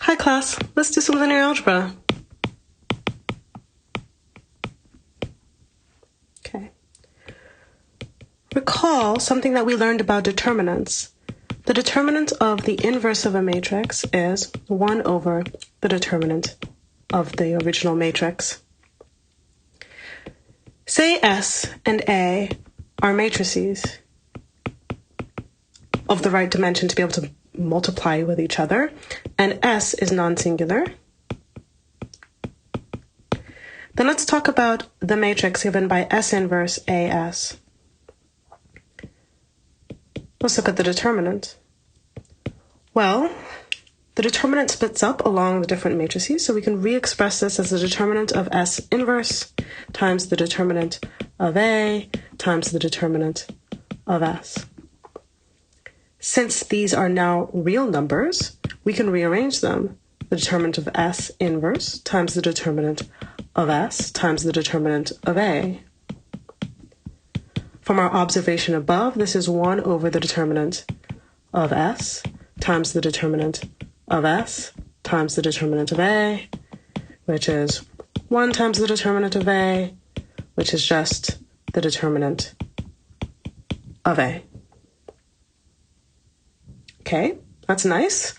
Hi class, let's do some linear algebra. Okay. Recall something that we learned about determinants. The determinant of the inverse of a matrix is 1 over the determinant of the original matrix. Say S and A are matrices of the right dimension to be able to multiply with each other, and S is non-singular. Then let's talk about the matrix given by S inverse AS. Let's look at the determinant. Well, the determinant splits up along the different matrices, so we can re-express this as the determinant of S inverse times the determinant of A times the determinant of S. Since these are now real numbers, we can rearrange them. The determinant of S inverse times the determinant of S times the determinant of A. From our observation above, this is 1 over the determinant of S times the determinant of S times the determinant of A, which is 1 times the determinant of A, which is just the determinant of A. Okay, that's nice.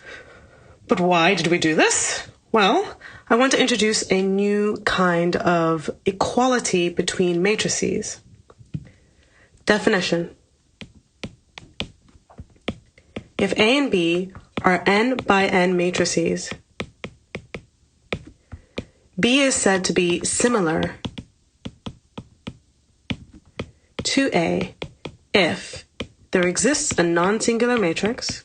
But why did we do this? Well, I want to introduce a new kind of equality between matrices. Definition. If A and B are n by n matrices, B is said to be similar to A if there exists a non-singular matrix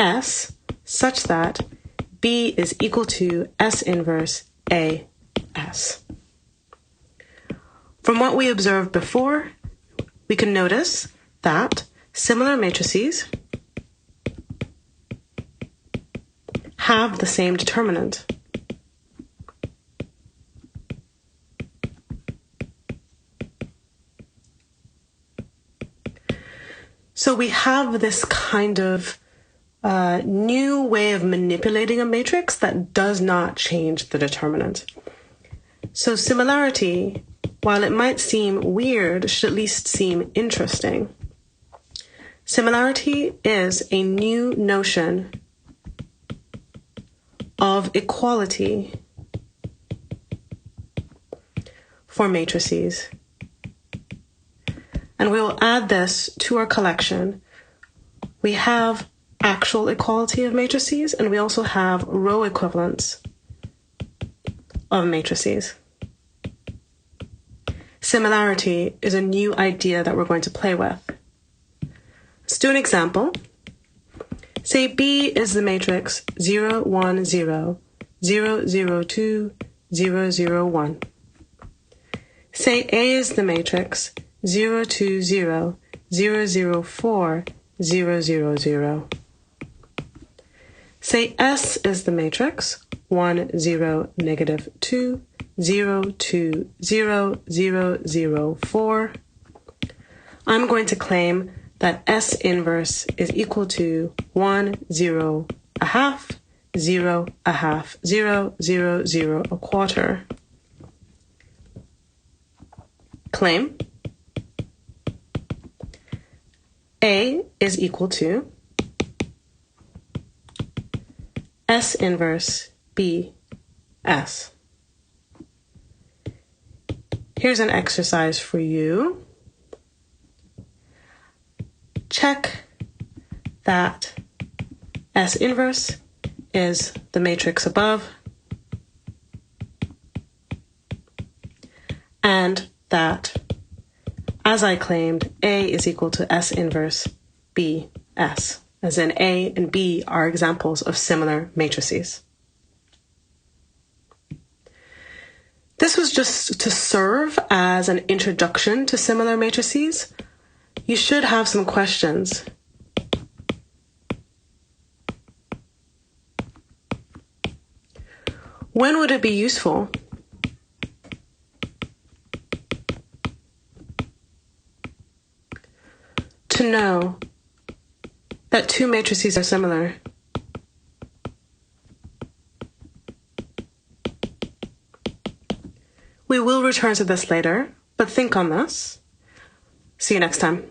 S such that B is equal to S inverse AS. From what we observed before, we can notice that similar matrices have the same determinant. So we have this kind of new way of manipulating a matrix that does not change the determinant. So similarity, while it might seem weird, should at least seem interesting. Similarity is a new notion of equality for matrices. And we will add this to our collection. We have actual equality of matrices, and we also have row equivalents of matrices. Similarity is a new idea that we're going to play with. Let's do an example. Say B is the matrix 0, 1, 0, 0, 0, 2, 0, 0, 1. Say A is the matrix 0, 2, 0, 0, 0, 4, 0, 0, 0. Say S is the matrix 1, 0, negative 2, 0, 2, 0, 0, 0, 4. I'm going to claim that S inverse is equal to 1, 0, a half, 0, a half, 0, 0, 0, a quarter. Claim A is equal to S inverse BS. Here's an exercise for you. Check that S inverse is the matrix above and that, as I claimed, A is equal to S inverse BS, as in A and B are examples of similar matrices. This was just to serve as an introduction to similar matrices. You should have some questions. When would it be useful to know that two matrices are similar. We will return to this later, but think on this. See you next time.